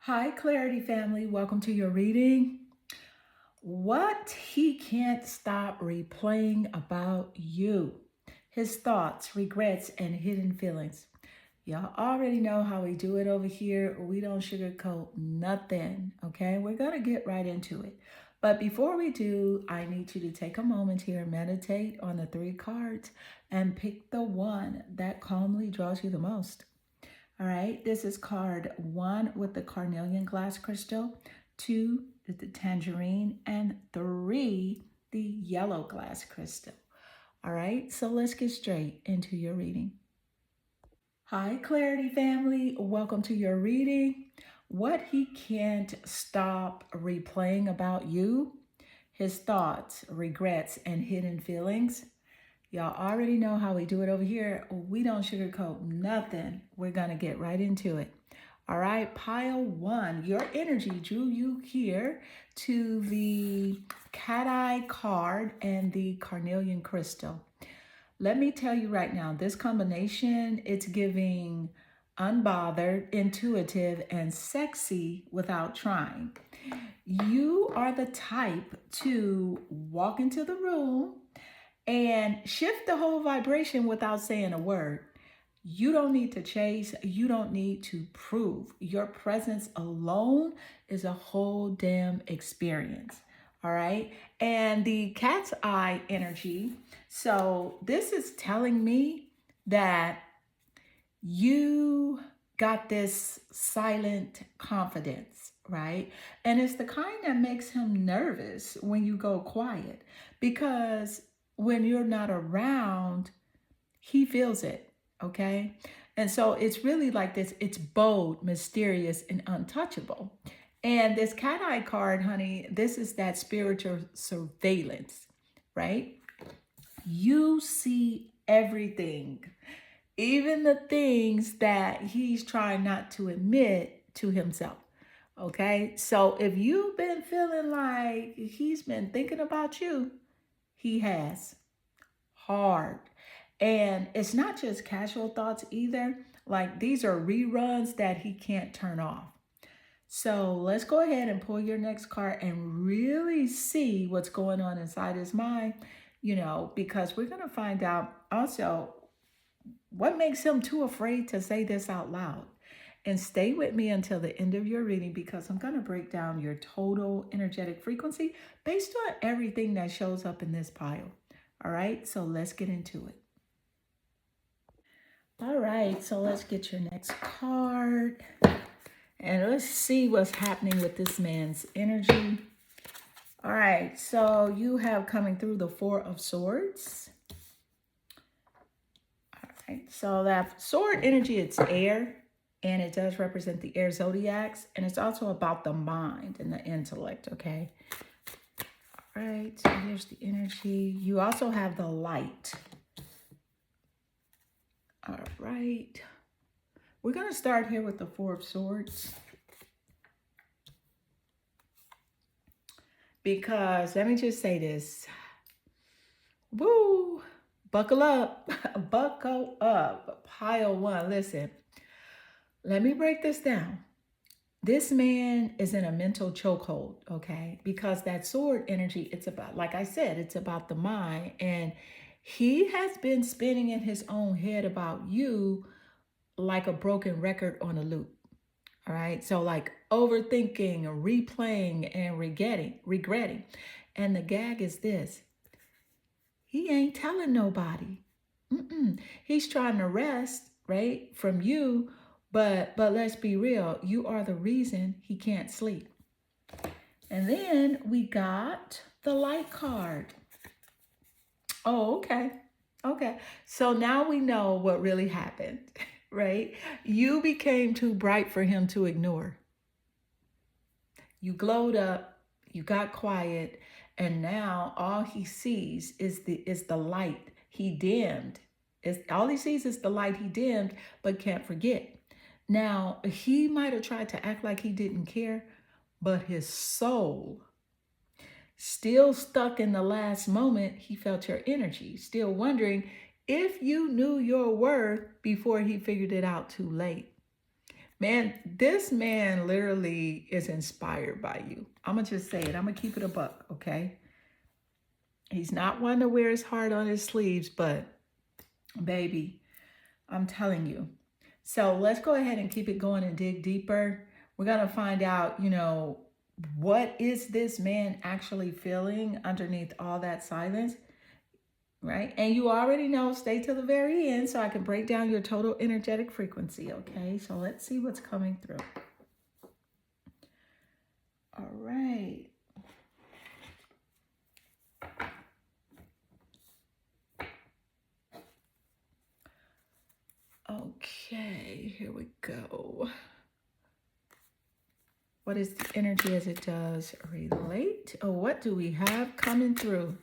Hi, Clarity family. Welcome to your reading. What he can't stop replaying about you. His thoughts, regrets, and hidden feelings. Y'all already know how we do it over here. We don't sugarcoat nothing, okay? We're going to get right into it. But before we do, I need you to take a moment here and meditate on the three cards and pick the one that calmly draws you the most. All right, this is card one with the carnelian glass crystal, two with the tangerine, and three, the yellow glass crystal. All right, so let's get straight into your reading. Hi, Clarity family. Welcome to your reading. What he can't stop replaying about you, his thoughts, regrets, and hidden feelings. Y'all already know how we do it over here. We don't sugarcoat nothing. We're going to get right into it. All right, pile one. Your energy drew you here to the cat eye card and the carnelian crystal. Let me tell you right now, this combination, it's giving unbothered, intuitive, and sexy without trying. You are the type to walk into the room and shift the whole vibration without saying a word. You don't need to chase, you don't need to prove. Your presence alone is a whole damn experience. All right. And the cat's eye energy. So, this is telling me that you got this silent confidence, right? And it's the kind that makes him nervous when you go quiet because when you're not around, he feels it, okay? And so it's really like this, it's bold, mysterious, and untouchable. And this cat eye card, honey, this is that spiritual surveillance, right? You see everything, even the things that he's trying not to admit to himself. Okay, so if you've been feeling like he's been thinking about you, he has hard. And it's not just casual thoughts either. Like these are reruns that he can't turn off. So let's go ahead and pull your next card and really see what's going on inside his mind, because we're going to find out also what makes him too afraid to say this out loud. And stay with me until the end of your reading because I'm going to break down your total energetic frequency based on everything that shows up in this pile. All right, so let's get into it. All right, so let's get your next card. And let's see what's happening with this man's energy. All right, so you have coming through the Four of Swords. All right, so that sword energy, it's air, and it does represent the air zodiacs, and it's also about the mind and the intellect, okay? All right, so here's the energy. You also have the light. All right. We're going to start here with the Four of Swords. Because let me just say this. Woo! Buckle up. Buckle up. Pile one. Listen, let me break this down. This man is in a mental chokehold, okay? Because that sword energy, it's about, like I said, it's about the mind. And he has been spinning in his own head about you like a broken record on a loop. All right. So like overthinking, replaying, and regretting. And the gag is this. He ain't telling nobody. He's trying to rest, right, from you. But let's be real. You are the reason he can't sleep. And then we got the light card. Oh, okay. Okay. So now we know what really happened, right? You became too bright for him to ignore. You glowed up, you got quiet, and now all he sees is the light he dimmed. All he sees is the light he dimmed, but can't forget. Now, he might have tried to act like he didn't care, but his soul, still stuck in the last moment, he felt your energy, still wondering if you knew your worth before he figured it out too late. Man, this man literally is inspired by you. I'm going to just say it. I'm going to keep it a buck, okay? He's not one to wear his heart on his sleeves, but baby, I'm telling you. So let's go ahead and keep it going and dig deeper. We're going to find out, what is this man actually feeling underneath all that silence, right? And you already know, stay till the very end so I can break down your total energetic frequency, okay? So let's see what's coming through. All right. Okay, here we go. What is the energy as it does relate? Oh, what do we have coming through?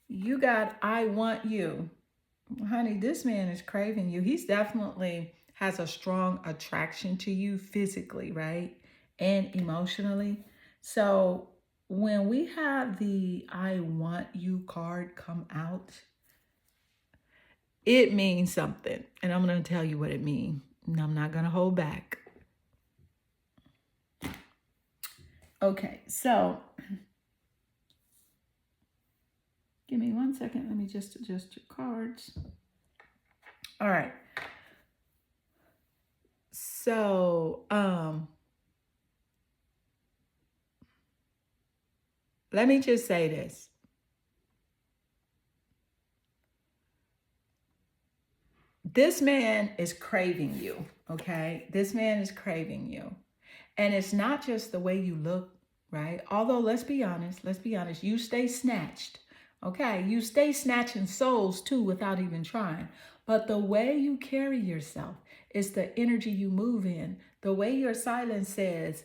You got I want you. Honey, this man is craving you. He's definitely has a strong attraction to you physically, right? And emotionally. So when we have the I want you card come out, it means something. And I'm going to tell you what it means. And I'm not going to hold back. Okay, so give me 1 second. Let me just adjust your cards. All right. So, let me just say this. This man is craving you, okay? This man is craving you. And it's not just the way you look, right? Although, let's be honest, you stay snatched, okay? You stay snatching souls too without even trying. But the way you carry yourself is the energy you move in. The way your silence says,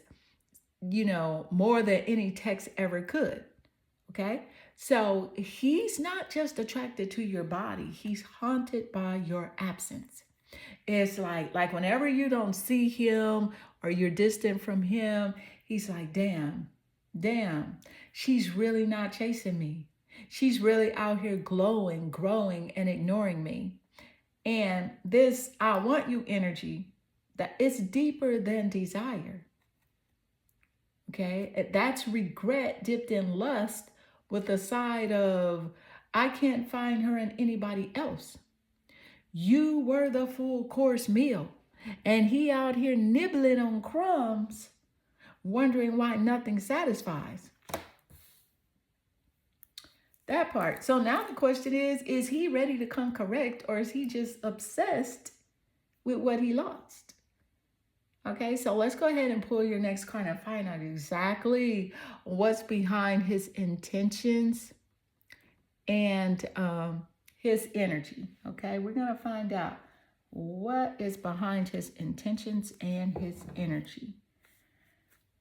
more than any text ever could, okay? So he's not just attracted to your body, he's haunted by your absence. It's like whenever you don't see him or you're distant from him, he's like, damn, she's really not chasing me. She's really out here glowing, growing, and ignoring me. And this I want you energy, that it's deeper than desire. Okay, that's regret dipped in lust with a side of, I can't find her in anybody else. You were the full course meal, and he out here nibbling on crumbs, wondering why nothing satisfies. That part. So now the question is he ready to come correct, or is he just obsessed with what he lost? Okay, so let's go ahead and pull your next card and find out exactly what's behind his intentions and his energy. Okay, we're going to find out what is behind his intentions and his energy.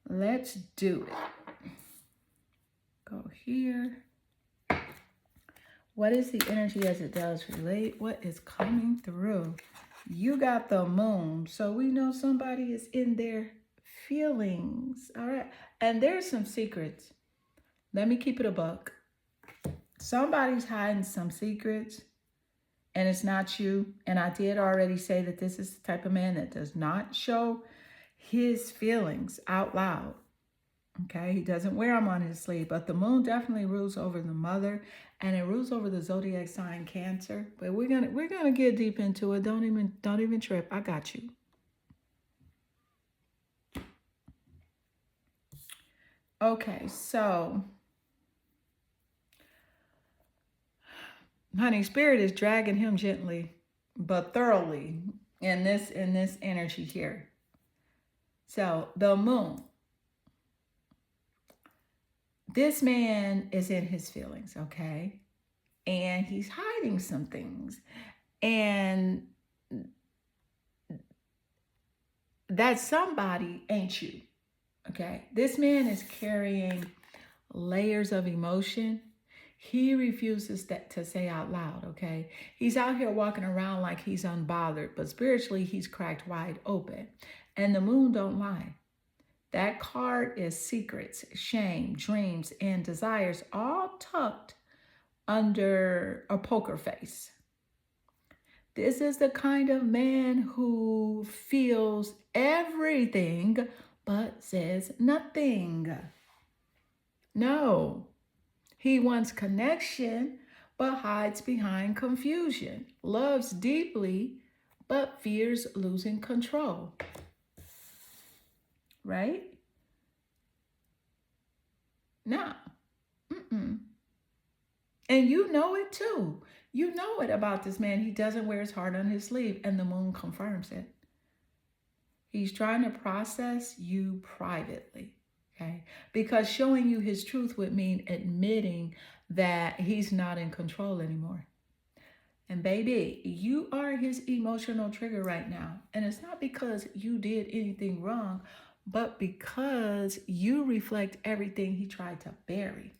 Let's do it. Go here. What is the energy as it does relate? What is coming through? You got the moon, so we know somebody is in their feelings. All right, and there's some secrets. Let me keep it a buck. Somebody's hiding some secrets, and it's not you. And I did already say that this is the type of man that does not show his feelings out loud. Okay, he doesn't wear them on his sleeve, but the moon definitely rules over the mother, and it rules over the zodiac sign Cancer. But we're gonna get deep into it. Don't even trip. I got you. Okay, so honey, spirit is dragging him gently but thoroughly in this energy here. So the moon. This man is in his feelings, okay? And he's hiding some things. And that somebody ain't you, okay? This man is carrying layers of emotion. He refuses to say out loud, okay? He's out here walking around like he's unbothered, but spiritually he's cracked wide open. And the moon don't lie. That card is secrets, shame, dreams, and desires all tucked under a poker face. This is the kind of man who feels everything but says nothing. No, he wants connection but hides behind confusion, loves deeply but fears losing control. Right? No. Mm-mm. And you know it too. You know it about this man. He doesn't wear his heart on his sleeve, and the moon confirms it. He's trying to process you privately, okay? Because showing you his truth would mean admitting that he's not in control anymore. And baby, you are his emotional trigger right now. And it's not because you did anything wrong, but because you reflect everything he tried to bury.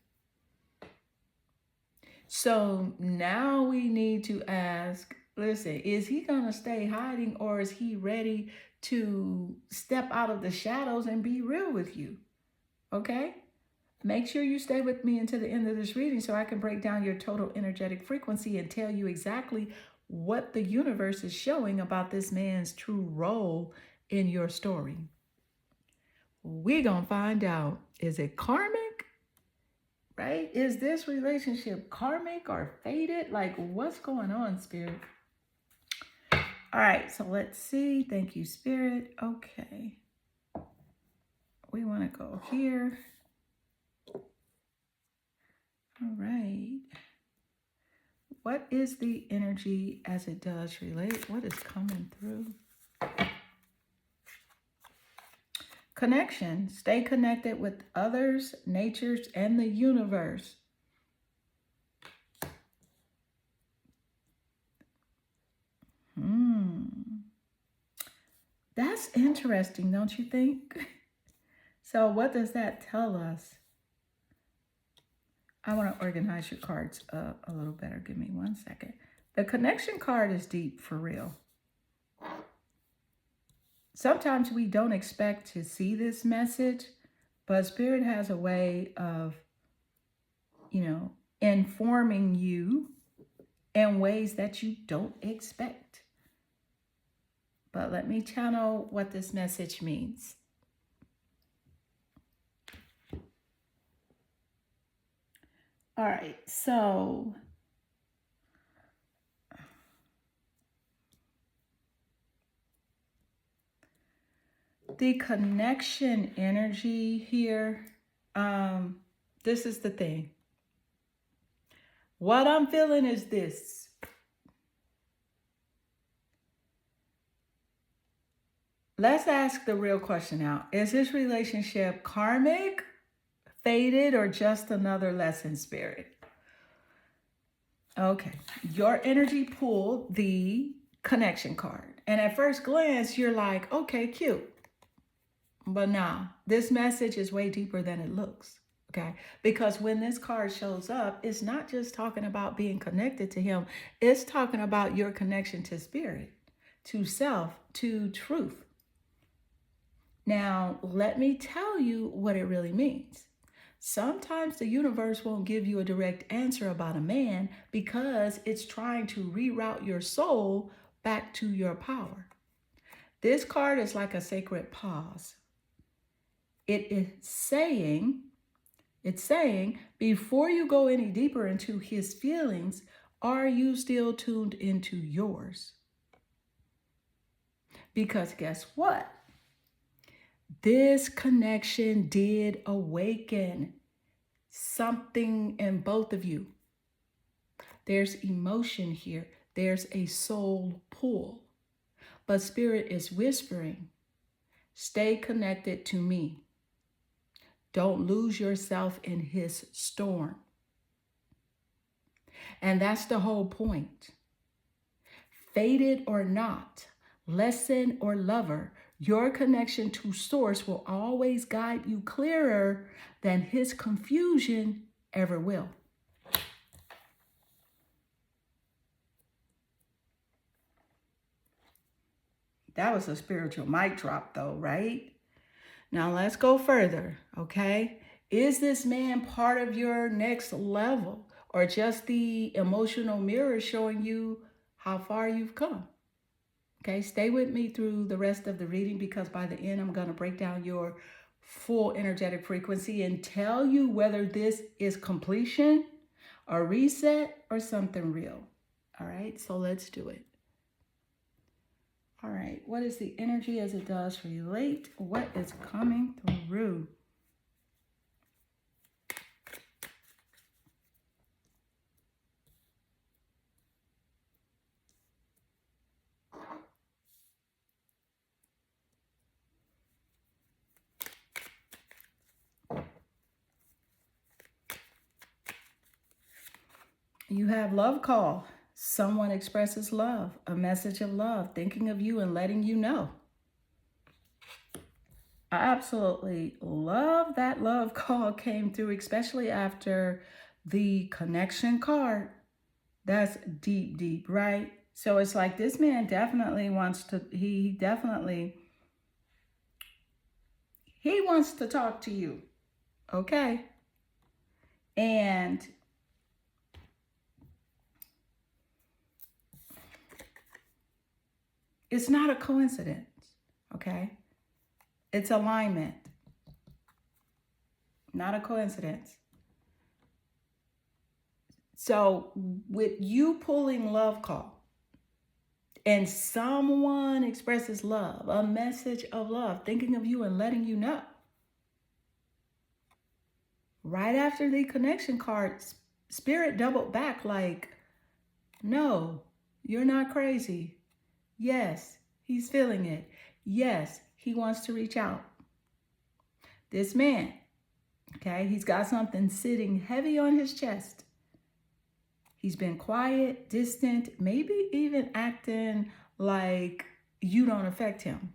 So now we need to ask, listen, is he going to stay hiding, or is he ready to step out of the shadows and be real with you? Okay? Make sure you stay with me until the end of this reading so I can break down your total energetic frequency and tell you exactly what the universe is showing about this man's true role in your story. We're going to find out, is it karmic? Right? Is this relationship karmic or fated? Like, what's going on, Spirit? All right, so let's see. Thank you, Spirit. Okay. We want to go here. All right. What is the energy as it does relate? What is coming through? Connection. Stay connected with others, natures, and the universe. That's interesting, don't you think? So what does that tell us? I want to organize your cards a little better. Give me 1 second. The connection card is deep for real. Sometimes we don't expect to see this message, but Spirit has a way of, informing you in ways that you don't expect. But let me channel what this message means. All right, so the connection energy here, this is the thing. What I'm feeling is this. Let's ask the real question out. Is this relationship karmic, fated, or just another lesson, Spirit? Okay, your energy pulled the connection card. And at first glance, you're like, okay, cute. But now, this message is way deeper than it looks. Okay, because when this card shows up, it's not just talking about being connected to him. It's talking about your connection to spirit, to self, to truth. Now, let me tell you what it really means. Sometimes the universe won't give you a direct answer about a man because it's trying to reroute your soul back to your power. This card is like a sacred pause. It's saying, before you go any deeper into his feelings, are you still tuned into yours? Because guess what? This connection did awaken something in both of you. There's emotion here. There's a soul pull. But Spirit is whispering, stay connected to me. Don't lose yourself in his storm. And that's the whole point. Fated or not, lesson or lover, your connection to source will always guide you clearer than his confusion ever will. That was a spiritual mic drop though, right? Now let's go further, okay? Is this man part of your next level or just the emotional mirror showing you how far you've come. Okay, stay with me through the rest of the reading because by the end, I'm going to break down your full energetic frequency and tell you whether this is completion, a reset, or something real. All right, so let's do it. All right, what is the energy as it does relate? What is coming through? You have love call. Someone expresses love, a message of love, thinking of you and letting you know. I absolutely love that love call came through, especially after the connection card. That's deep, deep, right? So it's like this man definitely wants to, he wants to talk to you, okay? And it's not a coincidence, okay? It's alignment, not a coincidence. So with you pulling love call and someone expresses love, a message of love, thinking of you and letting you know. Right after the connection card, Spirit doubled back like, no, you're not crazy. Yes, he's feeling it. Yes, he wants to reach out. This man, okay, he's got something sitting heavy on his chest. He's been quiet, distant, maybe even acting like you don't affect him.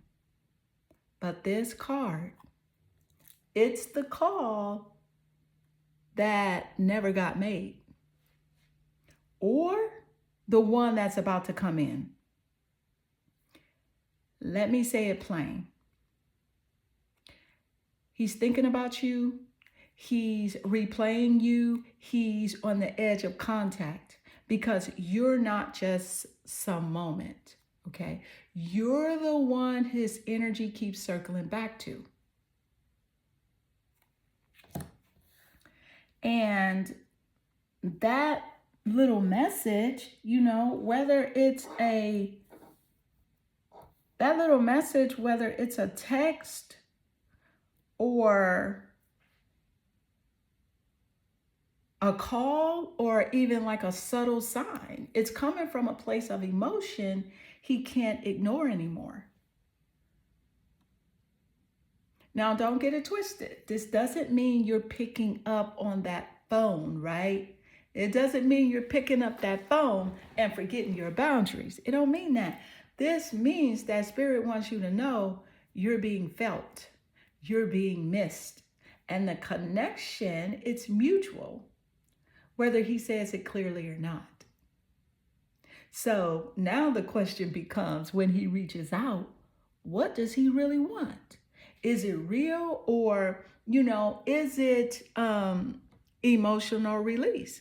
But this card, it's the call that never got made, or the one that's about to come in. Let me say it plain. He's thinking about you. He's replaying you. He's on the edge of contact because you're not just some moment, okay? You're the one his energy keeps circling back to. And that little message, you know, whether it's a text or a call or even like a subtle sign, it's coming from a place of emotion he can't ignore anymore. Now, don't get it twisted. This doesn't mean you're picking up on that phone, right? It doesn't mean you're picking up that phone and forgetting your boundaries. It don't mean that. This means that Spirit wants you to know you're being felt, you're being missed, and the connection, it's mutual, whether he says it clearly or not. So now the question becomes, when he reaches out, what does he really want? Is it real, or, you know, is it emotional release?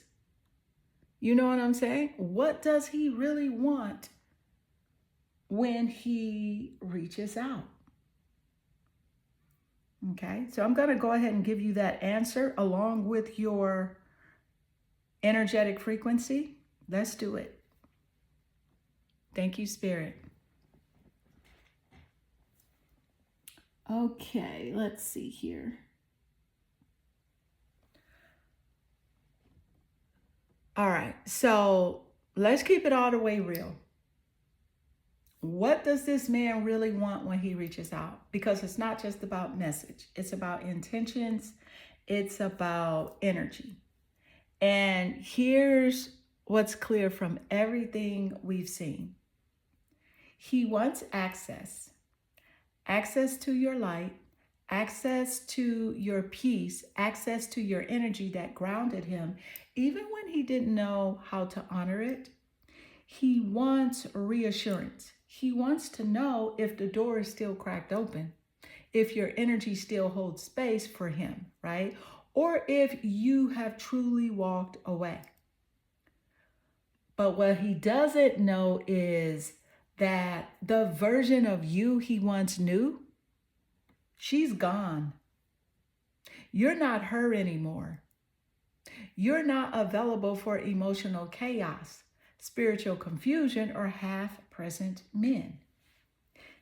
You know what I'm saying? What does he really want when he reaches out? Okay, so I'm going to go ahead and give you that answer along with your energetic frequency. Let's do it. Thank you, Spirit. Okay, let's see here. All right, so let's keep it all the way real. What does this man really want when he reaches out? Because it's not just about message. It's about intentions. It's about energy. And here's what's clear from everything we've seen. He wants access. Access to your light, access to your peace, access to your energy that grounded him, even when he didn't know how to honor it. He wants reassurance. He wants to know if the door is still cracked open, if your energy still holds space for him, right? Or if you have truly walked away. But what he doesn't know is that the version of you he once knew, she's gone. You're not her anymore. You're not available for emotional chaos, spiritual confusion, or half-present men.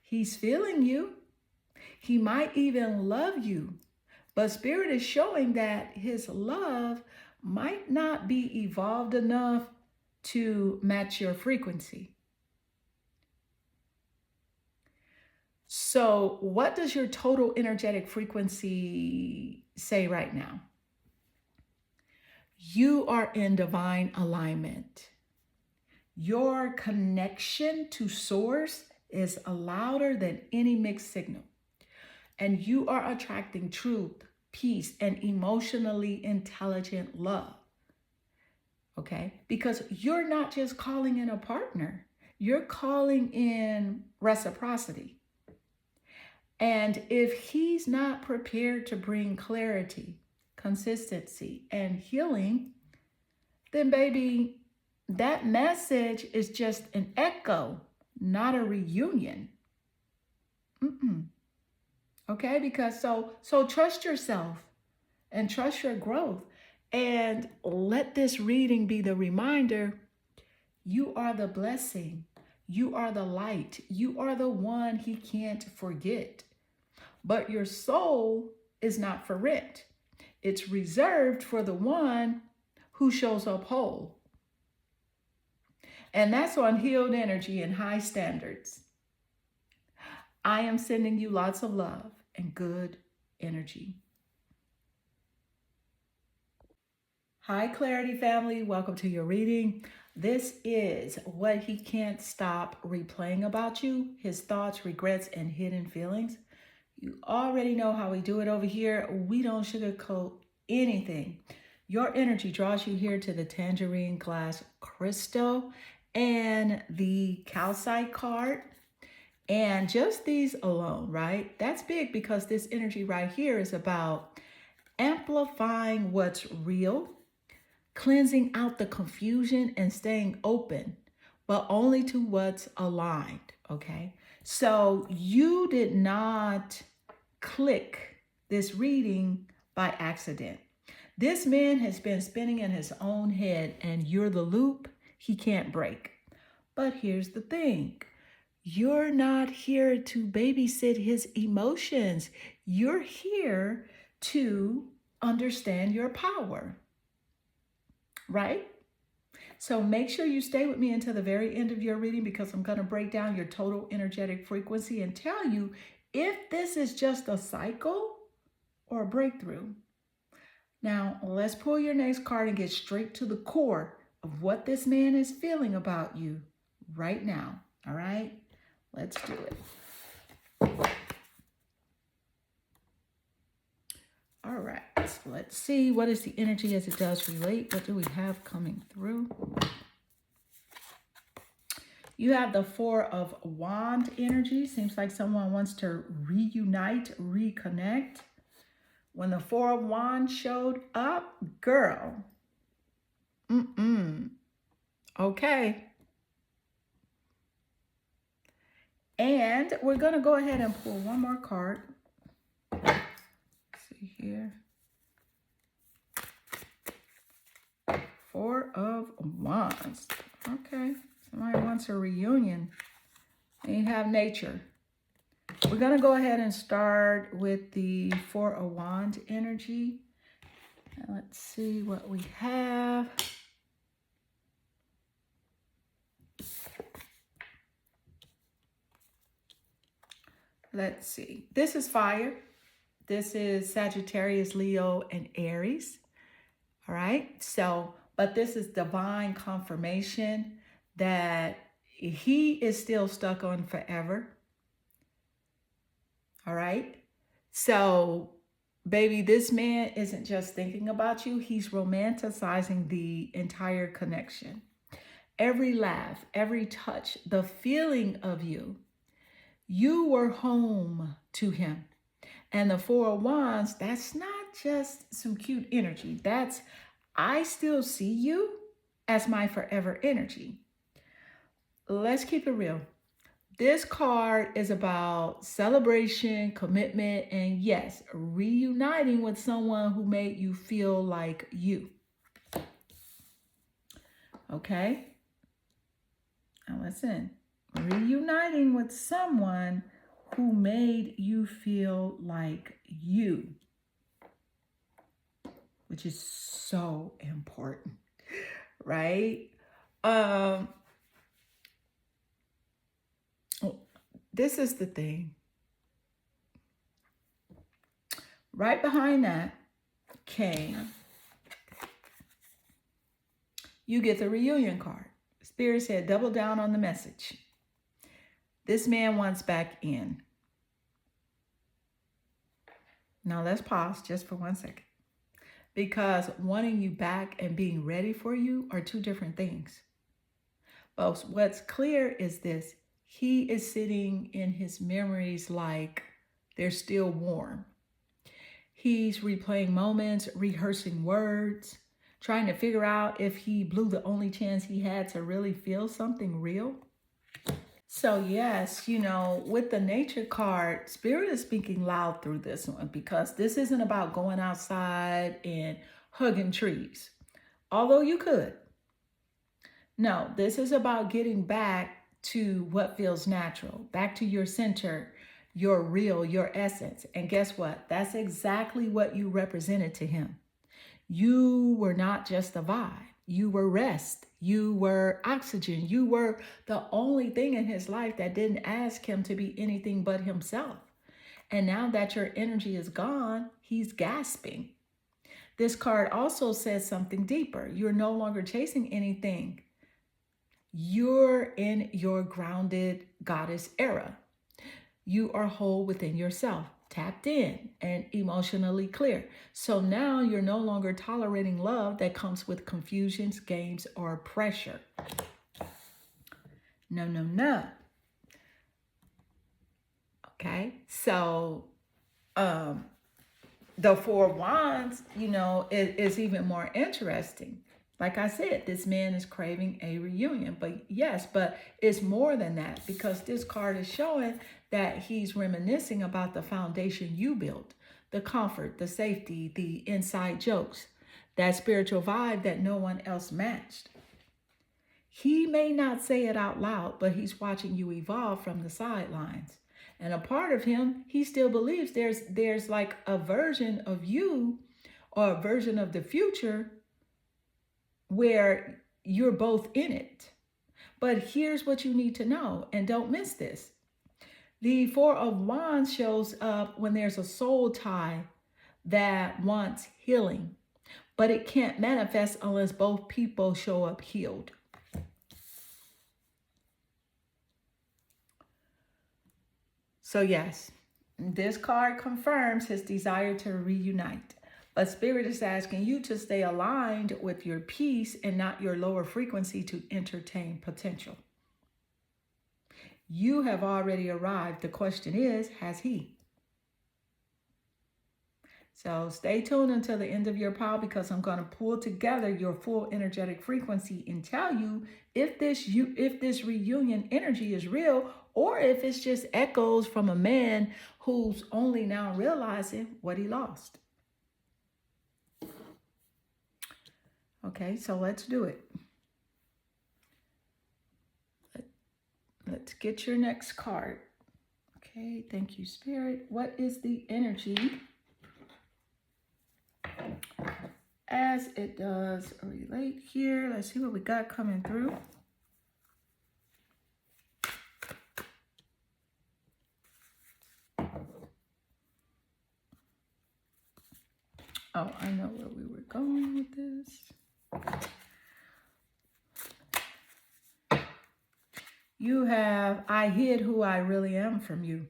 He's feeling you. He might even love you. But Spirit is showing that his love might not be evolved enough to match your frequency. So, what does your total energetic frequency say right now? You are in divine alignment. Your connection to source is louder than any mixed signal. And you are attracting truth, peace, and emotionally intelligent love. Okay? Because you're not just calling in a partner, you're calling in reciprocity. And if he's not prepared to bring clarity, consistency, and healing, then baby, that message is just an echo, not a reunion. Okay, because so trust yourself and trust your growth, and let this reading be the reminder: you are the blessing, you are the light, you are the one he can't forget. But your soul is not for rent. It's reserved for the one who shows up whole. And that's on healed energy and high standards. I am sending you lots of love and good energy. Hi, Clarity family. Welcome to your reading. This is what he can't stop replaying about you: his thoughts, regrets, and hidden feelings. You already know how we do it over here. We don't sugarcoat anything. Your energy draws you here to the tangerine glass crystal and the calcite card. And just these alone, right? That's big, because this energy right here is about amplifying what's real, cleansing out the confusion, and staying open, but only to what's aligned, okay? So you did not click this reading by accident. This man has been spinning in his own head, and you're the loop he can't break. But here's the thing. You're not here to babysit his emotions. You're here to understand your power, right? So make sure you stay with me until the very end of your reading, because I'm going to break down your total energetic frequency and tell you if this is just a cycle or a breakthrough. Now, let's pull your next card and get straight to the core of what this man is feeling about you right now. All right, let's do it. All right, let's see, what is the energy as it does relate? What do we have coming through? You have the Four of Wands energy. Seems like someone wants to reunite, reconnect. When the Four of Wands showed up, girl. Okay. And we're going to go ahead and pull one more card. Let's see here. Four of Wands. Okay. Somebody wants a reunion. And you have nature. We're going to go ahead and start with the Four of Wands energy. And let's see what we have. Let's see. This is fire. This is Sagittarius, Leo, and Aries. All right. So, but this is divine confirmation that he is still stuck on forever. All right. So, baby, this man isn't just thinking about you. He's romanticizing the entire connection. Every laugh, every touch, the feeling of you. You were home to him. And the Four of Wands, that's not just some cute energy. That's, I still see you. as my forever energy. Let's keep it real. This card is about celebration, commitment, and yes, reuniting with someone who made you feel like you. Okay? Now listen. Reuniting with someone who made you feel like you, which is so important, right? Um, this is the thing. Right behind that came, you get the reunion card. Spirit said, double down on the message. This man wants back in. Now let's pause just for 1 second. Because wanting you back and being ready for you are two different things. But what's clear is this. He is sitting in his memories like they're still warm. He's replaying moments, rehearsing words, trying to figure out if he blew the only chance he had to really feel something real. So yes, with the nature card, Spirit is speaking loud through this one because this isn't about going outside and hugging trees, although you could. No, this is about getting back to what feels natural, back to your center, your real, your essence. And guess what? That's exactly what you represented to him. You were not just a vibe. You were rest. You were oxygen. You were the only thing in his life that didn't ask him to be anything but himself. And now that your energy is gone, he's gasping. This card also says something deeper. You're no longer chasing anything. You're in your grounded goddess era. You are whole within yourself, tapped in and emotionally clear. So now you're no longer tolerating love that comes with confusions, games, or pressure. No, no, no. Okay, so the Four of Wands, is even more interesting. Like I said, this man is craving a reunion, but it's more than that because this card is showing that he's reminiscing about the foundation you built, the comfort, the safety, the inside jokes, that spiritual vibe that no one else matched. He may not say it out loud, but he's watching you evolve from the sidelines. And a part of him, he still believes there's like a version of you or a version of the future where you're both in it. But here's what you need to know, and don't miss this. The Four of Wands shows up when there's a soul tie that wants healing, but it can't manifest unless both people show up healed. So yes, this card confirms his desire to reunite. But Spirit is asking you to stay aligned with your peace and not your lower frequency to entertain potential. You have already arrived. The question is, has he? So stay tuned until the end of your pile because I'm going to pull together your full energetic frequency and tell you if this reunion energy is real or if it's just echoes from a man who's only now realizing what he lost. Okay, so let's do it. Let's get your next card. Okay, thank you, Spirit. What is the energy as it does relate here? Let's see what we got coming through. Oh, I know where we were going with this. You have, I hid who I really am from you.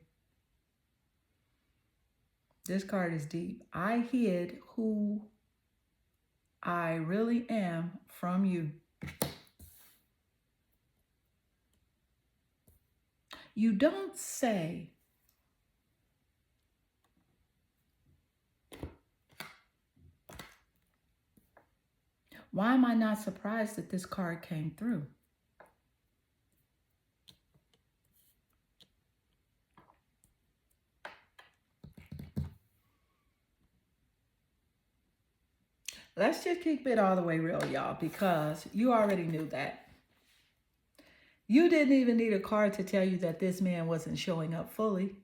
This card is deep. I hid who I really am from you. You don't say Why am I not surprised that this card came through? Let's just keep it all the way real, y'all, because you already knew that. You didn't even need a card to tell you that this man wasn't showing up fully.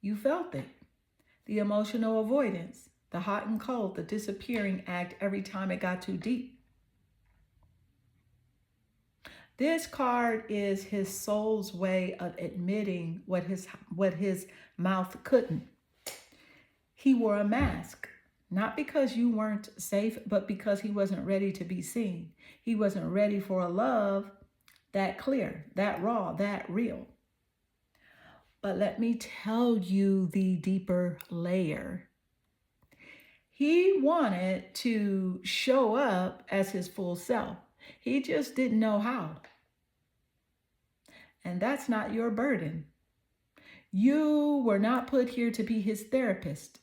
You felt it. The emotional avoidance, the hot and cold, the disappearing act every time it got too deep. This card is his soul's way of admitting what his mouth couldn't. He wore a mask, not because you weren't safe, but because he wasn't ready to be seen. He wasn't ready for a love that clear, that raw, that real. But let me tell you the deeper layer. He wanted to show up as his full self. He just didn't know how. And that's not your burden. You were not put here to be his therapist.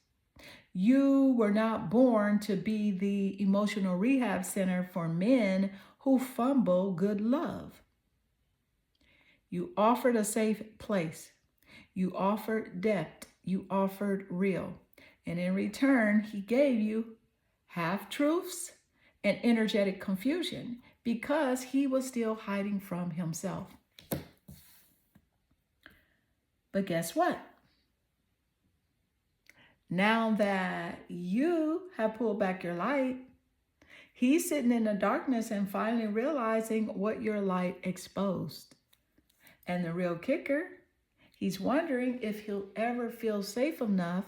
You were not born to be the emotional rehab center for men who fumble good love. You offered a safe place. You offered depth. You offered real. And in return, he gave you half-truths and energetic confusion because he was still hiding from himself. But guess what? Now that you have pulled back your light, he's sitting in the darkness and finally realizing what your light exposed. And the real kicker, he's wondering if he'll ever feel safe enough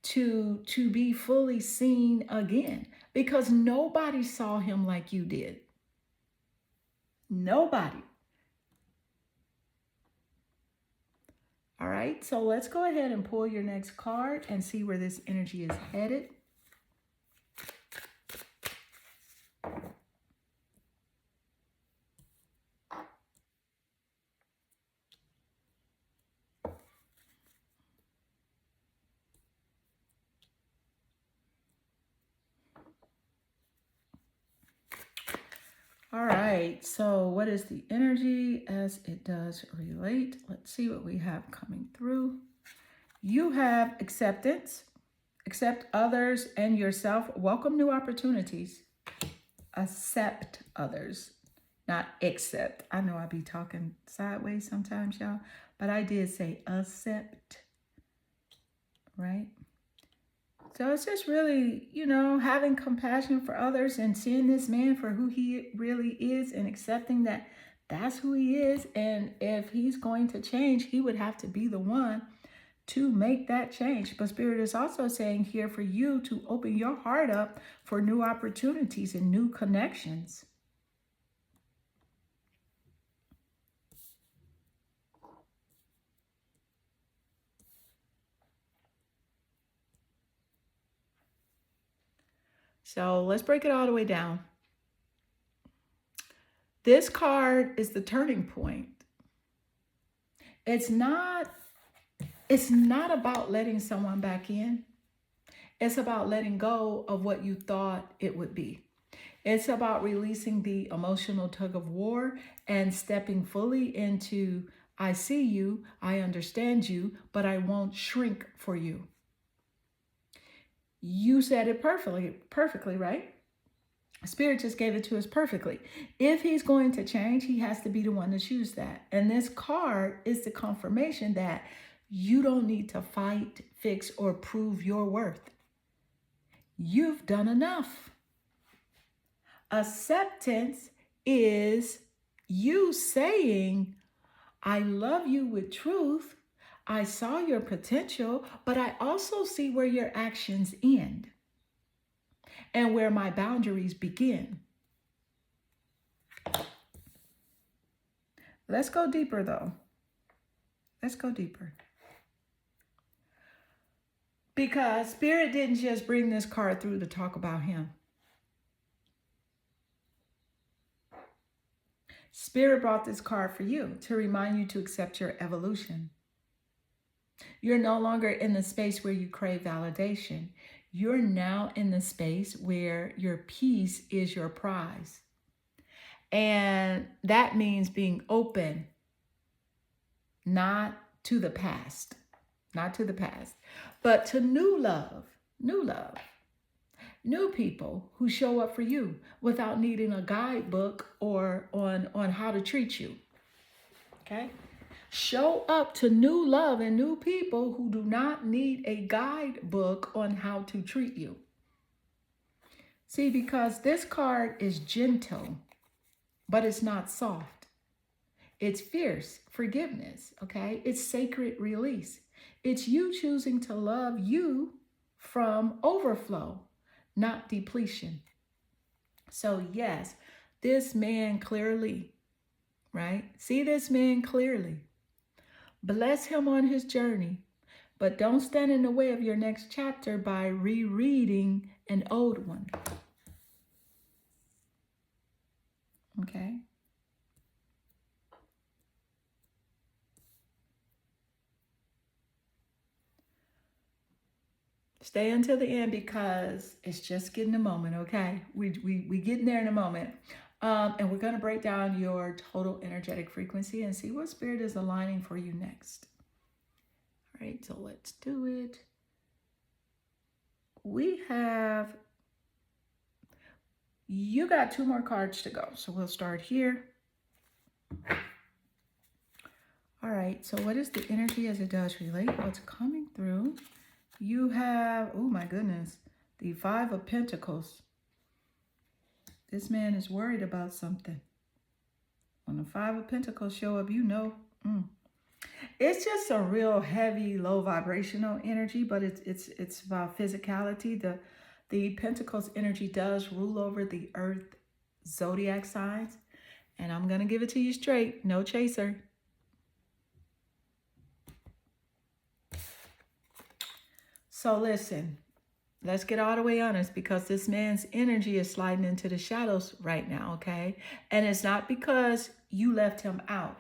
to be fully seen again, because nobody saw him like you did. Nobody. All right, so let's go ahead and pull your next card and see where this energy is headed. All right, so what is the energy as it does relate? Let's see what we have coming through. You have acceptance. Accept others and yourself. Welcome new opportunities. Accept others, not accept. I know I be talking sideways sometimes, y'all, but I did say accept, right? So it's just really, having compassion for others and seeing this man for who he really is and accepting that that's who he is. And if he's going to change, he would have to be the one to make that change. But Spirit is also saying here for you to open your heart up for new opportunities and new connections. So let's break it all the way down. This card is the turning point. It's not about letting someone back in. It's about letting go of what you thought it would be. It's about releasing the emotional tug of war and stepping fully into, I see you, I understand you, but I won't shrink for you. You said it perfectly, right? Spirit just gave it to us perfectly. If he's going to change, he has to be the one to choose that. And this card is the confirmation that you don't need to fight, fix, or prove your worth. You've done enough. Acceptance is you saying, I love you with truth. I saw your potential, but I also see where your actions end and where my boundaries begin. Let's go deeper, though. Let's go deeper. Because Spirit didn't just bring this card through to talk about him. Spirit brought this card for you to remind you to accept your evolution. You're no longer in the space where you crave validation. you're now in the space where your peace is your prize. And that means being open, not to the past, not to the past, but to new love, new love, new people who show up for you without needing a guidebook or on how to treat you. Okay? Show up to new love and new people who do not need a guidebook on how to treat you. See, because this card is gentle, but it's not soft. It's fierce forgiveness, okay? It's sacred release. It's you choosing to love you from overflow, not depletion. So yes, this man clearly, right? See this man clearly. Bless him on his journey, but don't stand in the way of your next chapter by rereading an old one. Okay? Stay until the end because it's just getting a moment, okay? We getting there in a moment. And we're going to break down your total energetic frequency and see what spirit is aligning for you next. All right, so let's do it. You got 2 more cards to go. So we'll start here. All right, so what is the energy as it does relate? What's coming through? You have, oh my goodness, the 5 of Pentacles. This man is worried about something. When the 5 of Pentacles show up, you know. It's just a real heavy, low vibrational energy, but it's about physicality. The Pentacles energy does rule over the Earth zodiac signs. And I'm going to give it to you straight. No chaser. So listen, let's get all the way honest because this man's energy is sliding into the shadows right now, okay? And it's not because you left him out.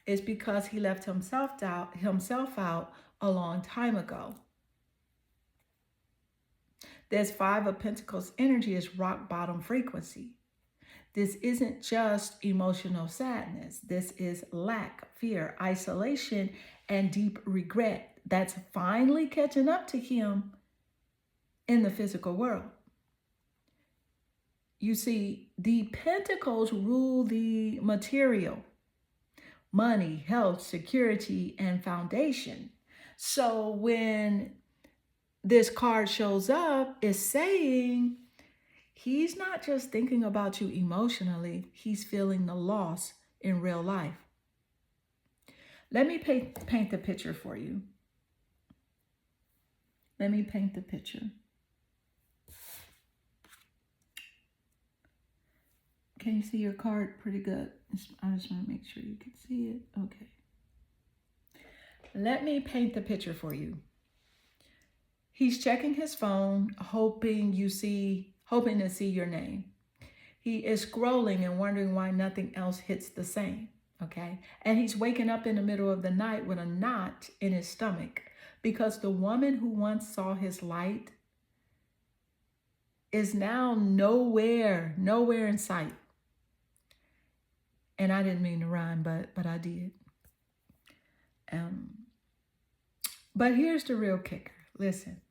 It's because he left himself out a long time ago. This 5 of Pentacles energy is rock bottom frequency. This isn't just emotional sadness. This is lack, fear, isolation, and deep regret that's finally catching up to him in the physical world. You see, the Pentacles rule the material, money, health, security, and foundation. So when this card shows up, it's saying he's not just thinking about you emotionally, he's feeling the loss in real life. Let me paint the picture for you. Let me paint the picture. Can you see your card pretty good? I just want to make sure you can see it. Okay. Let me paint the picture for you. He's checking his phone, hoping to see your name. He is scrolling and wondering why nothing else hits the same, okay? And he's waking up in the middle of the night with a knot in his stomach because the woman who once saw his light is now nowhere in sight. And I didn't mean to rhyme, but I did. But here's the real kicker. Listen.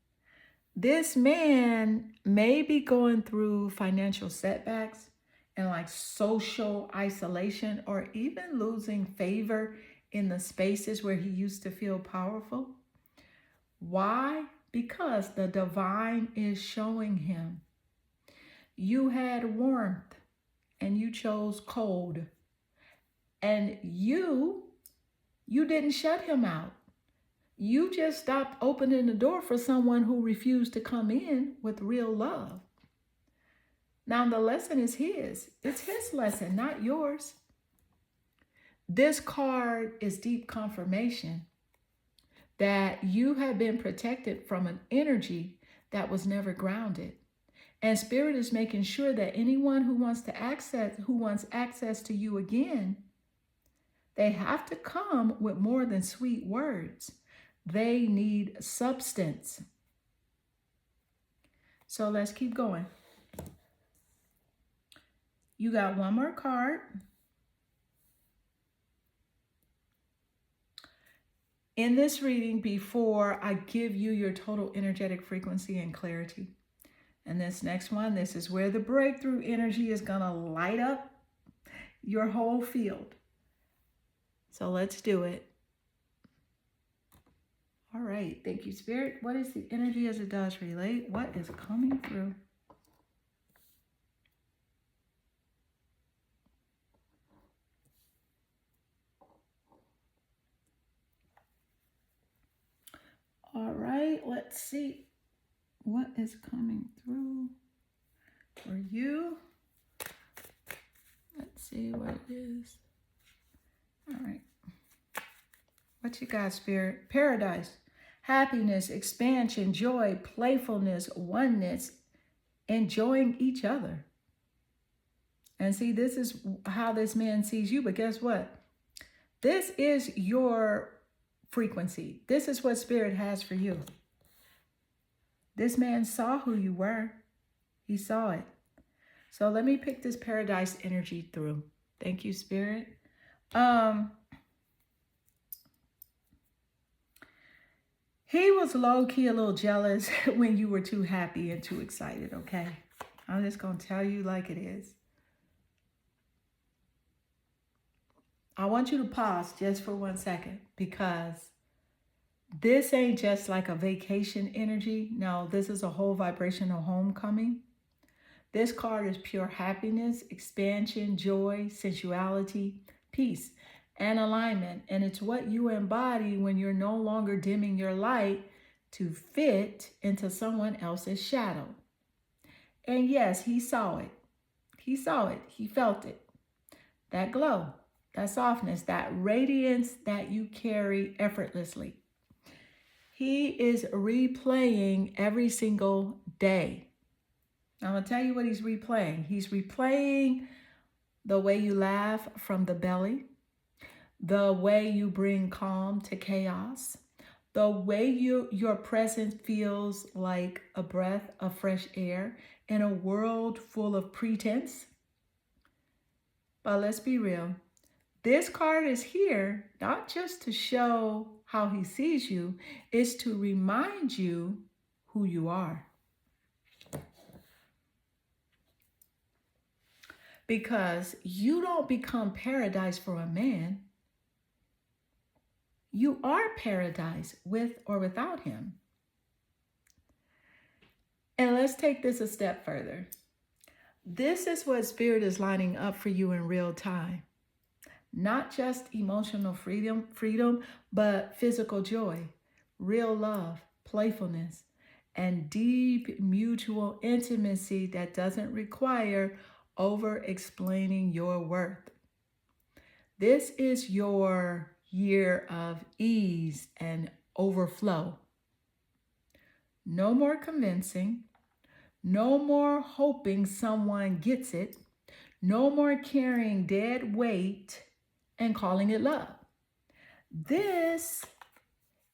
This man may be going through financial setbacks and like social isolation or even losing favor in the spaces where he used to feel powerful. Why? Because the divine is showing him. You had warmth and you chose cold. And you didn't shut him out. You just stopped opening the door for someone who refused to come in with real love. Now the lesson is his. It's his lesson, not yours. This card is deep confirmation that you have been protected from an energy that was never grounded. And Spirit is making sure that anyone who wants access to you again, they have to come with more than sweet words. They need substance. So let's keep going. You got one more card. In this reading, before I give you your total energetic frequency and clarity, and this next one, this is where the breakthrough energy is going to light up your whole field. So let's do it. All right. Thank you, Spirit. What is the energy as it does relate? What is coming through? All right. Let's see what is coming through for you. Let's see what it is. All right. What you got, Spirit? Paradise, happiness, expansion, joy, playfulness, oneness, enjoying each other. And see, this is how this man sees you. But guess what? This is your frequency. This is what Spirit has for you. This man saw who you were. He saw it. So let me pick this paradise energy through. Thank you, Spirit. He was low-key a little jealous when you were too happy and too excited, okay? I'm just going to tell you like it is. I want you to pause just for 1 second, because this ain't just like a vacation energy. No, this is a whole vibrational homecoming. This card is pure happiness, expansion, joy, sensuality, peace, and alignment. And it's what you embody when you're no longer dimming your light to fit into someone else's shadow. And yes, he saw it. He saw it. He felt it. That glow, that softness, that radiance that you carry effortlessly. He is replaying every single day. I'm going to tell you what he's replaying. He's replaying the way you laugh from the belly, the way you bring calm to chaos, the way your presence feels like a breath of fresh air in a world full of pretense. But let's be real. This card is here not just to show how he sees you, it's to remind you who you are. Because you don't become paradise for a man. You are paradise with or without him. And let's take this a step further. This is what Spirit is lining up for you in real time. Not just emotional freedom, but physical joy, real love, playfulness, and deep mutual intimacy that doesn't require over-explaining your worth. This is your year of ease and overflow. No more convincing. No more hoping someone gets it. No more carrying dead weight and calling it love. This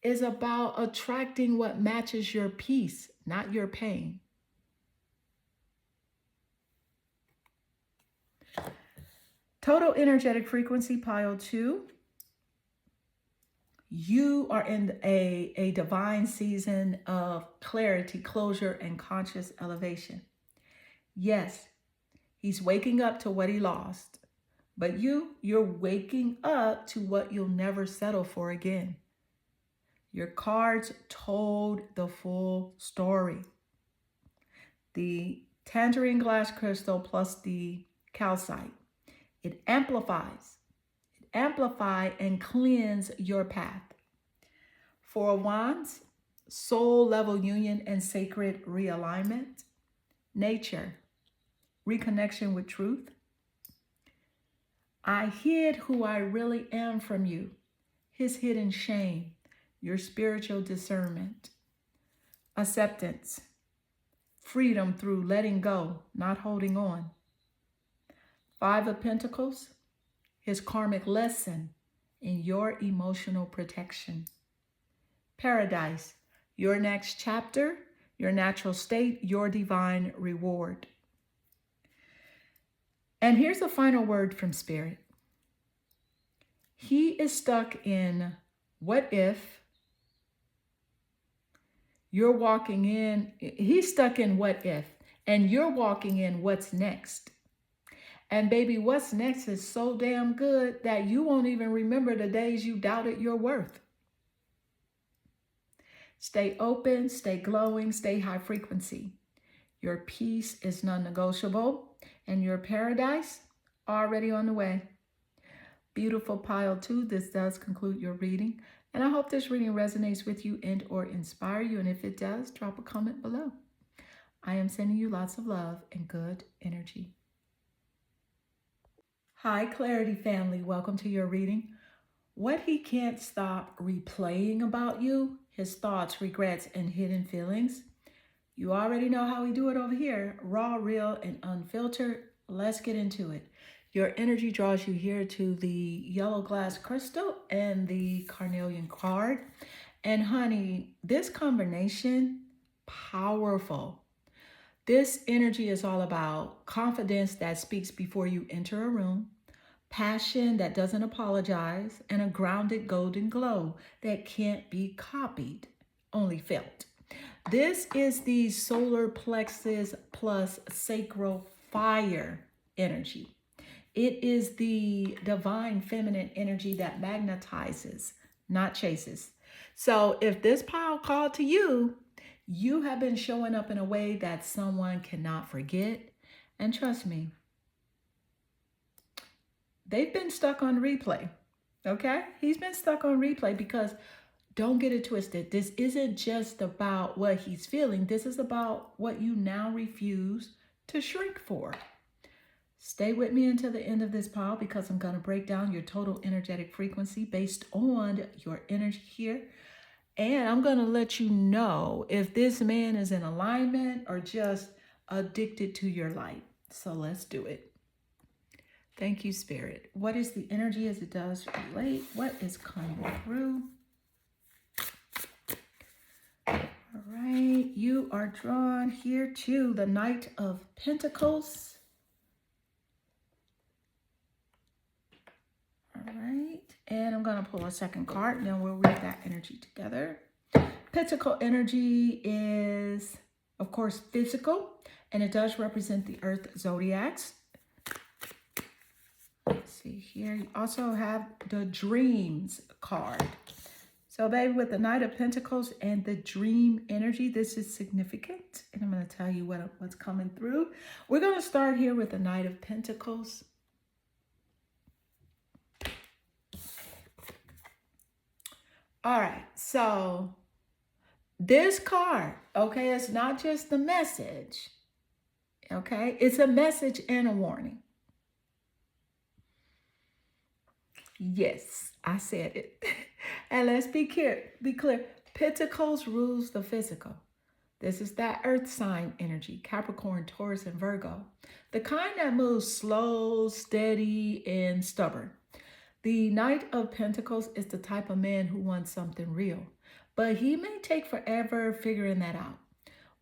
is about attracting what matches your peace, not your pain. Total energetic frequency, pile 2. You are in a divine season of clarity, closure, and conscious elevation. Yes, he's waking up to what he lost. But you're waking up to what you'll never settle for again. Your cards told the full story. The tangerine glass crystal plus the calcite. It amplifies. Amplify and cleanse your path. Four of Wands, soul level union and sacred realignment. Nature, reconnection with truth. I hid who I really am from you. His hidden shame, your spiritual discernment. Acceptance, freedom through letting go, not holding on. Five of Pentacles, his karmic lesson in your emotional protection. Paradise, your next chapter, your natural state, your divine reward. And here's the final word from Spirit. He is stuck in what if. You're walking in, he's stuck in what if, and you're walking in what's next. And baby, what's next is so damn good that you won't even remember the days you doubted your worth. Stay open, stay glowing, stay high frequency. Your peace is non-negotiable, and your paradise already on the way. Beautiful pile 2, this does conclude your reading. And I hope this reading resonates with you and or inspire you. And if it does, drop a comment below. I am sending you lots of love and good energy. Hi, Clarity family. Welcome to your reading. What he can't stop replaying about you, his thoughts, regrets, and hidden feelings. You already know how we do it over here. Raw, real, and unfiltered. Let's get into it. Your energy draws you here to the yellow glass crystal and the carnelian card. And honey, this combination, powerful. This energy is all about confidence that speaks before you enter a room, passion that doesn't apologize, and a grounded golden glow that can't be copied, only felt. This is the solar plexus plus sacral fire energy. It is the divine feminine energy that magnetizes, not chases. So if this pile called to you, you have been showing up in a way that someone cannot forget. And trust me, they've been stuck on replay, okay? He's been stuck on replay because don't get it twisted. This isn't just about what he's feeling. This is about what you now refuse to shrink for. Stay with me until the end of this pile because I'm going to break down your total energetic frequency based on your energy here. And I'm going to let you know if this man is in alignment or just addicted to your light. So let's do it. Thank you, Spirit. What is the energy as it does relate? What is coming through? All right. You are drawn here to the Knight of Pentacles. All right, and I'm going to pull a second card, and then we'll read that energy together. Pentacle energy is, of course, physical, and it does represent the Earth zodiacs. Let's see here. You also have the Dreams card. So, baby, with the Knight of Pentacles and the Dream energy, this is significant, and I'm going to tell you what's coming through. We're going to start here with the Knight of Pentacles. All right, so this card, okay, it's not just the message, okay? It's a message and a warning. Yes, I said it. And let's be clear. Pentacles rules the physical. This is that earth sign energy, Capricorn, Taurus, and Virgo. The kind that moves slow, steady, and stubborn. The Knight of Pentacles is the type of man who wants something real, but he may take forever figuring that out.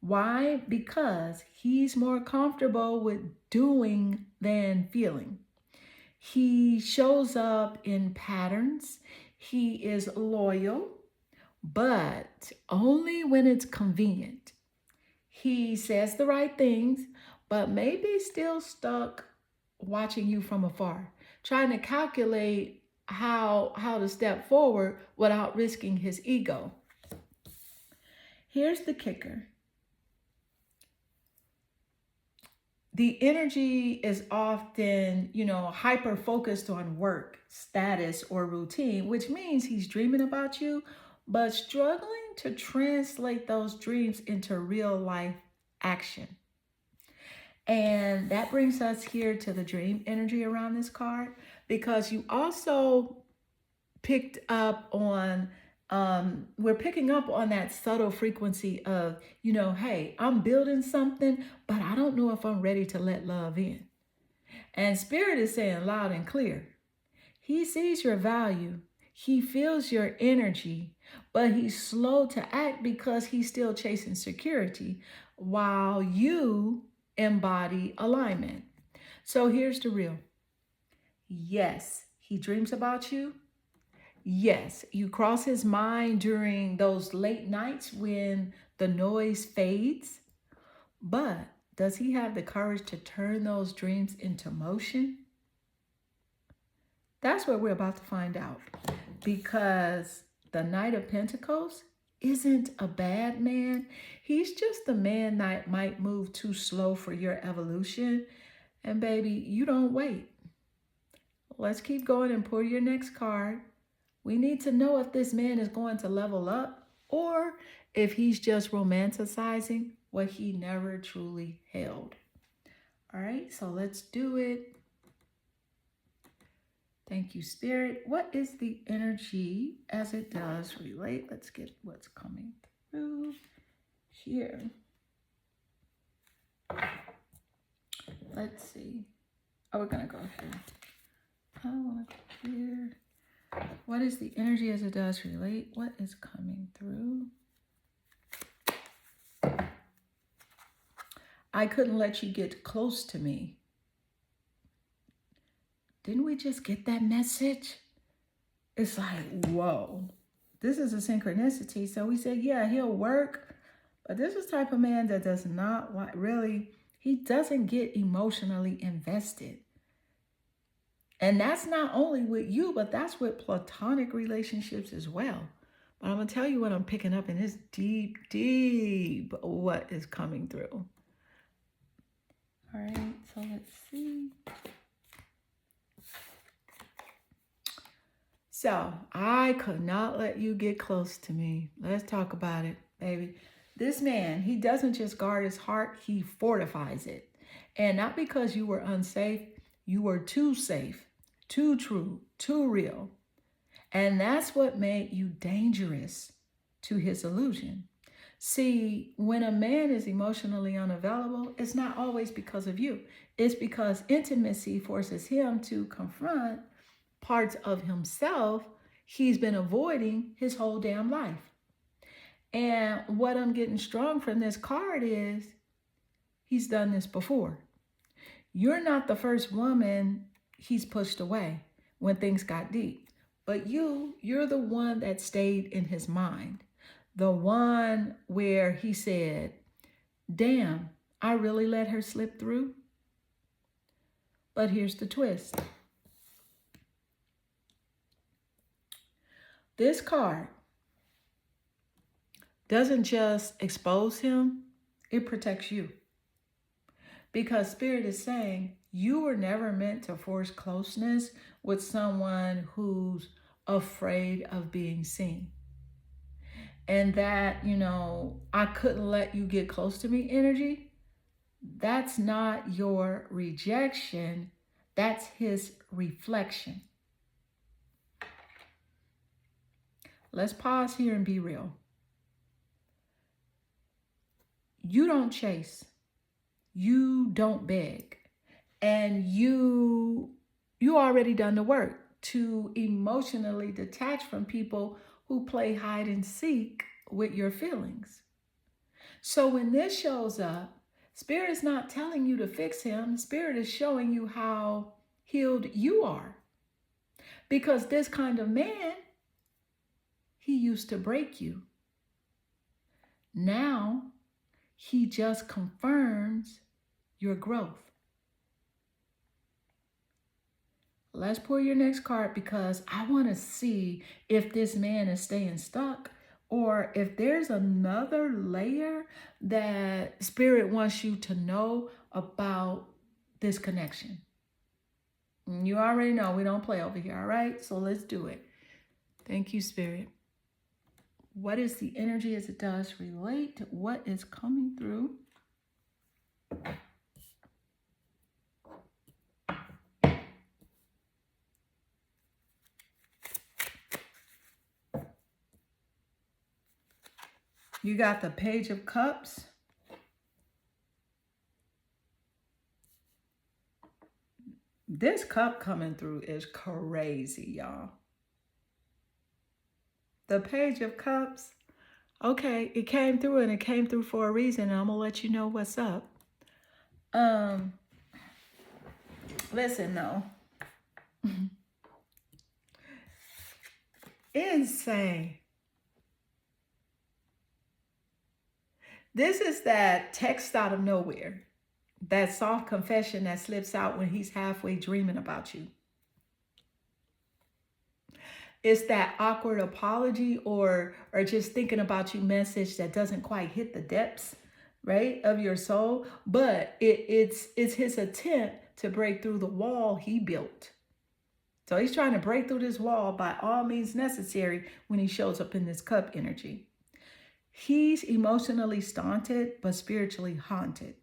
Why? Because he's more comfortable with doing than feeling. He shows up in patterns. He is loyal, but only when it's convenient. He says the right things, but maybe still stuck watching you from afar, trying to calculate how to step forward without risking his ego. Here's the kicker. The energy is often, hyper focused on work, status, or routine, which means he's dreaming about you, but struggling to translate those dreams into real life action. And that brings us here to the dream energy around this card, because you also picked up on, we're picking up on that subtle frequency of, hey, I'm building something, but I don't know if I'm ready to let love in. And Spirit is saying loud and clear, he sees your value. He feels your energy, but he's slow to act because he's still chasing security while you embody alignment. So here's the real. Yes, he dreams about you. Yes, you cross his mind during those late nights when the noise fades. But does he have the courage to turn those dreams into motion? That's what we're about to find out. Because the Knight of Pentacles isn't a bad man. He's just a man that might move too slow for your evolution. And baby, you don't wait. Let's keep going and pull your next card. We need to know if this man is going to level up or if he's just romanticizing what he never truly held. All right, so let's do it. Thank you, Spirit. What is the energy as it does relate? Let's get what's coming through here. Let's see. Oh, we're going to go here. I want to go here. What is the energy as it does relate? What is coming through? I couldn't let you get close to me. Didn't we just get that message? It's like, whoa, this is a synchronicity. So we said, yeah, he'll work. But this is the type of man that does not like, really, he doesn't get emotionally invested. And that's not only with you, but that's with platonic relationships as well. But I'm going to tell you what I'm picking up in this deep, deep what is coming through. All right, so let's see. So I could not let you get close to me. Let's talk about it, baby. This man, he doesn't just guard his heart, he fortifies it. And not because you were unsafe, you were too safe, too true, too real. And that's what made you dangerous to his illusion. See, when a man is emotionally unavailable, it's not always because of you. It's because intimacy forces him to confront parts of himself he's been avoiding his whole damn life. And what I'm getting strong from this card is he's done this before. You're not the first woman he's pushed away when things got deep. But you're the one that stayed in his mind. The one where he said, damn, I really let her slip through. But here's the twist. This card doesn't just expose him, it protects you. Because Spirit is saying you were never meant to force closeness with someone who's afraid of being seen. And that, I couldn't let you get close to me energy, that's not your rejection, that's his reflection. Let's pause here and be real. You don't chase. You don't beg. And you already done the work to emotionally detach from people who play hide and seek with your feelings. So when this shows up, Spirit is not telling you to fix him. Spirit is showing you how healed you are. Because this kind of man, he used to break you. Now, he just confirms your growth. Let's pull your next card because I want to see if this man is staying stuck or if there's another layer that Spirit wants you to know about this connection. You already know we don't play over here, all right? So let's do it. Thank you, Spirit. What is the energy as it does relate to what is coming through? You got the Page of Cups. This cup coming through is crazy, y'all. The Page of Cups. Okay, it came through and it came through for a reason. And I'm gonna let you know what's up. Um, Listen though. Insane. This is that text out of nowhere. That soft confession that slips out when he's halfway dreaming about you. It's that awkward apology or just thinking about you message that doesn't quite hit the depths, right, of your soul, but it's his attempt to break through the wall he built. So he's trying to break through this wall by all means necessary when he shows up in this cup energy. He's emotionally stunted but spiritually haunted.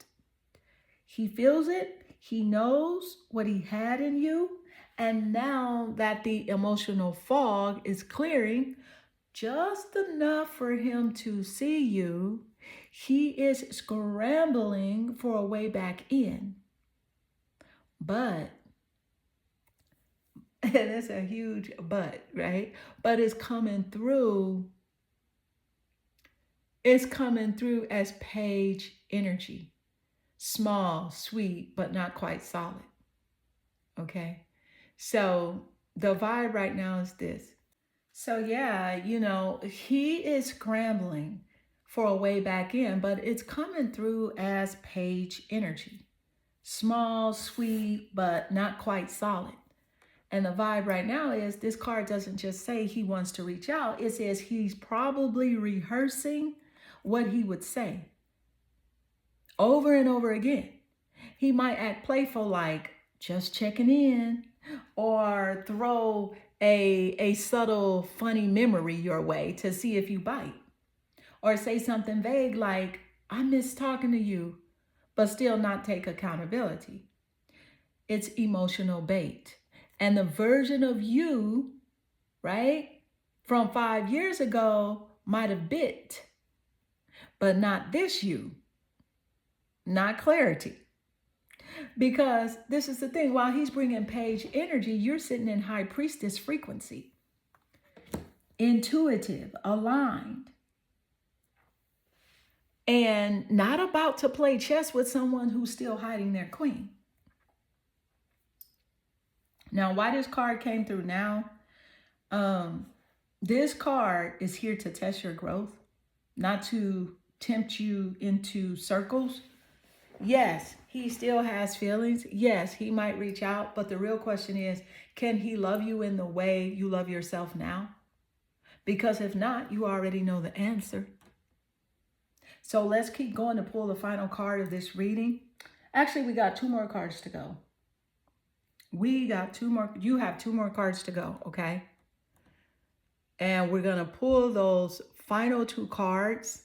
He feels it. He knows what he had in you. And now that the emotional fog is clearing, just enough for him to see you, he is scrambling for a way back in. But, and it's a huge but, right? But it's coming through as page energy. Small, sweet, but not quite solid. Okay? So the vibe right now is this. So yeah, he is scrambling for a way back in, but it's coming through as page energy. Small, sweet, but not quite solid. And the vibe right now is this card doesn't just say he wants to reach out. It says he's probably rehearsing what he would say over and over again. He might act playful like just checking in, or throw a subtle funny memory your way to see if you bite, or say something vague like I miss talking to you, but still not take accountability. It's emotional bait. And the version of you, right, from 5 years ago might have bit, but not this you, not clarity. Because this is the thing, while he's bringing page energy, you're sitting in high priestess frequency. Intuitive, aligned. And not about to play chess with someone who's still hiding their queen. Now, why this card came through now, this card is here to test your growth, not to tempt you into circles. Yes, he still has feelings. Yes, he might reach out. But the real question is, can he love you in the way you love yourself now? Because if not, you already know the answer. So let's keep going to pull the final card of this reading. Actually, we got 2 more cards to go. We got 2 more. You have 2 more cards to go, okay? And we're going to pull those final 2 cards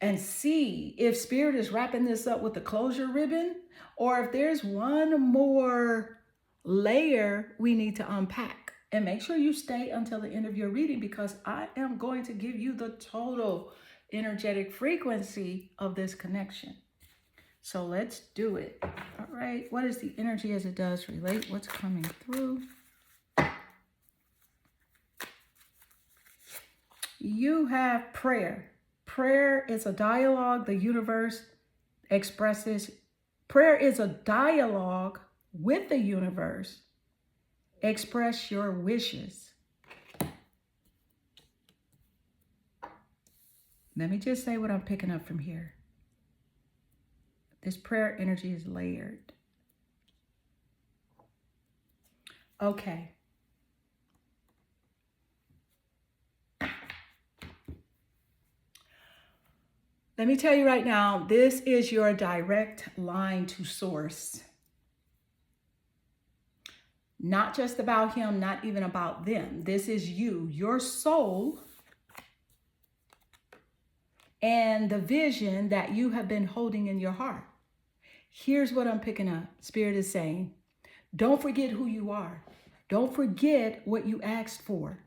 and see if Spirit is wrapping this up with the closure ribbon, or if there's one more layer we need to unpack. And make sure you stay until the end of your reading, because I am going to give you the total energetic frequency of this connection. So let's do it. All right. What is the energy as it does relate? What's coming through? You have prayer. Prayer is a dialogue the universe expresses. Prayer is a dialogue with the universe. Express your wishes. Let me just say what I'm picking up from here. This prayer energy is layered. Okay. Let me tell you right now, this is your direct line to source. Not just about him, not even about them. This is you, your soul, and the vision that you have been holding in your heart. Here's what I'm picking up. Spirit is saying, don't forget who you are. Don't forget what you asked for.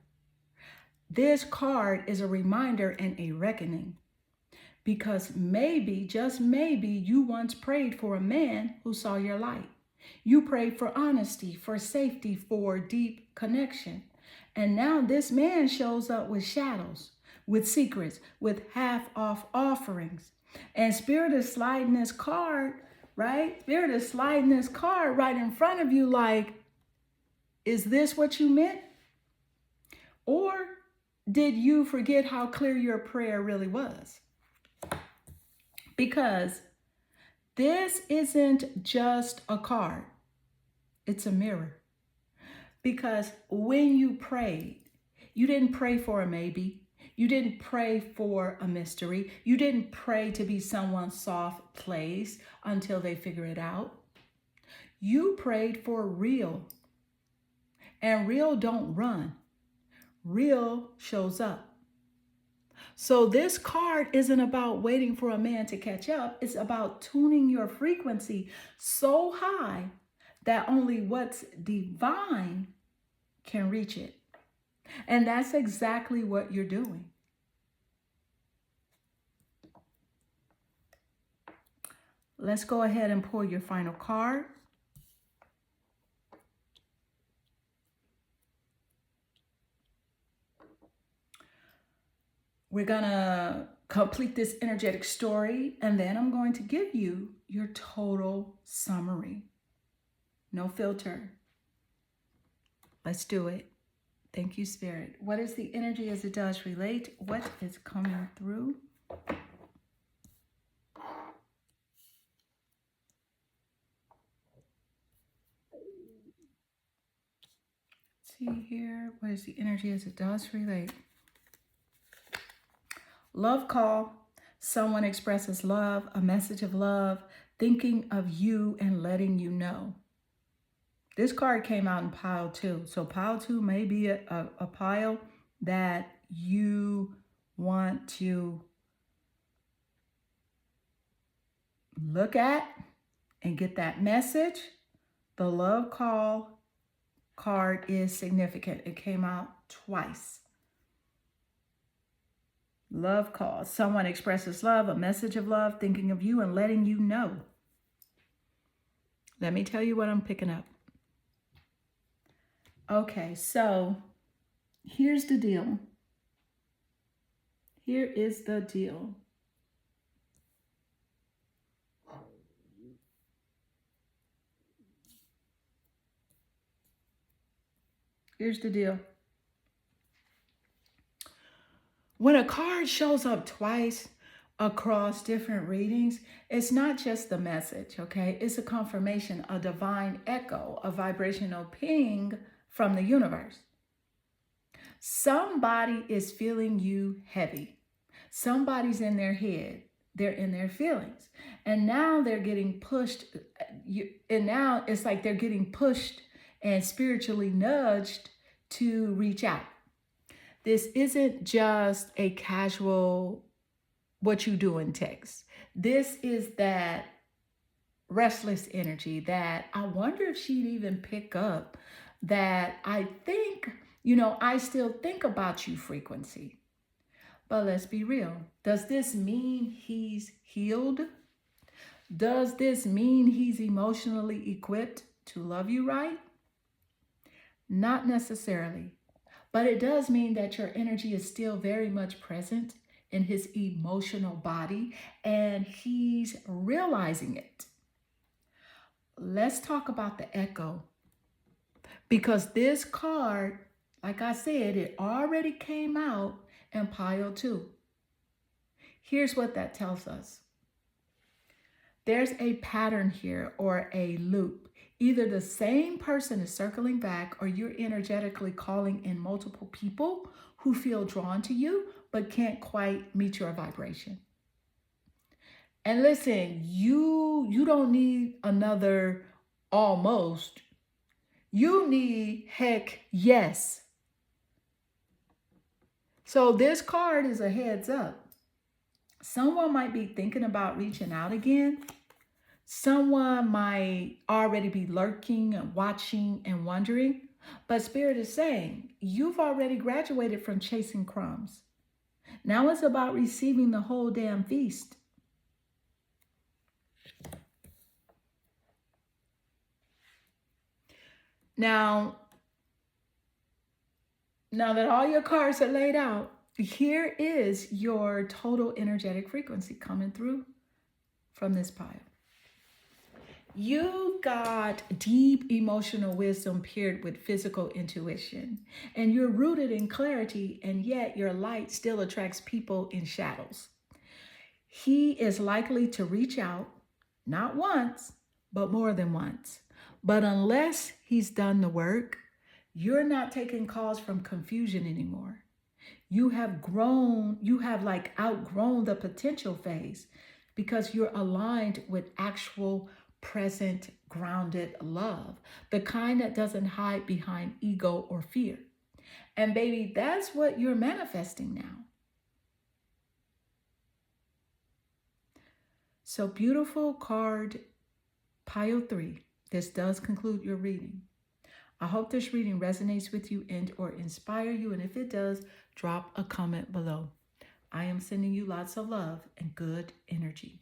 This card is a reminder and a reckoning. Because maybe, just maybe, you once prayed for a man who saw your light. You prayed for honesty, for safety, for deep connection. And now this man shows up with shadows, with secrets, with half off offerings. And Spirit is sliding this card, right? Spirit is sliding this card right in front of you like, is this what you meant? Or did you forget how clear your prayer really was? Because this isn't just a card, it's a mirror. Because when you prayed, you didn't pray for a maybe. You didn't pray for a mystery. You didn't pray to be someone's soft place until they figure it out. You prayed for real. And real don't run. Real shows up. So this card isn't about waiting for a man to catch up. It's about tuning your frequency so high that only what's divine can reach it. And that's exactly what you're doing. Let's go ahead and pull your final card. We're going to complete this energetic story, and then I'm going to give you your total summary. No filter. Let's do it. Thank you, Spirit. What is the energy as it does relate? What is coming through? Let's see here. What is the energy as it does relate? Love call. Someone expresses love, a message of love, thinking of you and letting you know. This card came out in pile 2. So pile 2 may be a pile that you want to look at and get that message. The love call card is significant. It came out twice. Love call. Someone expresses love, a message of love, thinking of you and letting you know. Let me tell you what I'm picking up. Okay, so here's the deal. Here is the deal. Here's the deal. When a card shows up twice across different readings, it's not just the message, okay? It's a confirmation, a divine echo, a vibrational ping from the universe. Somebody is feeling you heavy. Somebody's in their head. They're in their feelings. And now they're getting pushed. And now it's like they're getting pushed and spiritually nudged to reach out. This isn't just a casual, what you do in text. This is that restless energy that I wonder if she'd even pick up, that I think, I still think about you frequency. But let's be real. Does this mean he's healed? Does this mean he's emotionally equipped to love you right? Not necessarily. But it does mean that your energy is still very much present in his emotional body, and he's realizing it. Let's talk about the echo. Because this card, like I said, it already came out in pile 2. Here's what that tells us. There's a pattern here or a loop. Either the same person is circling back or you're energetically calling in multiple people who feel drawn to you but can't quite meet your vibration. And listen, you don't need another almost. You need heck yes. So this card is a heads up. Someone might be thinking about reaching out again. Someone might already be lurking and watching and wondering, but Spirit is saying, you've already graduated from chasing crumbs. Now it's about receiving the whole damn feast. Now, Now that all your cards are laid out, here is your total energetic frequency coming through from this pile. You got deep emotional wisdom paired with physical intuition, and you're rooted in clarity, and yet your light still attracts people in shadows. He is likely to reach out, not once, but more than once. But unless he's done the work, you're not taking calls from confusion anymore. You have grown, you have like outgrown the potential phase because you're aligned with actual present grounded love, the kind that doesn't hide behind ego or fear. And baby, that's what you're manifesting now. So beautiful card pile 3. This does conclude your reading. I hope this reading resonates with you and or inspire you. And if it does, drop a comment below. I am sending you lots of love and good energy.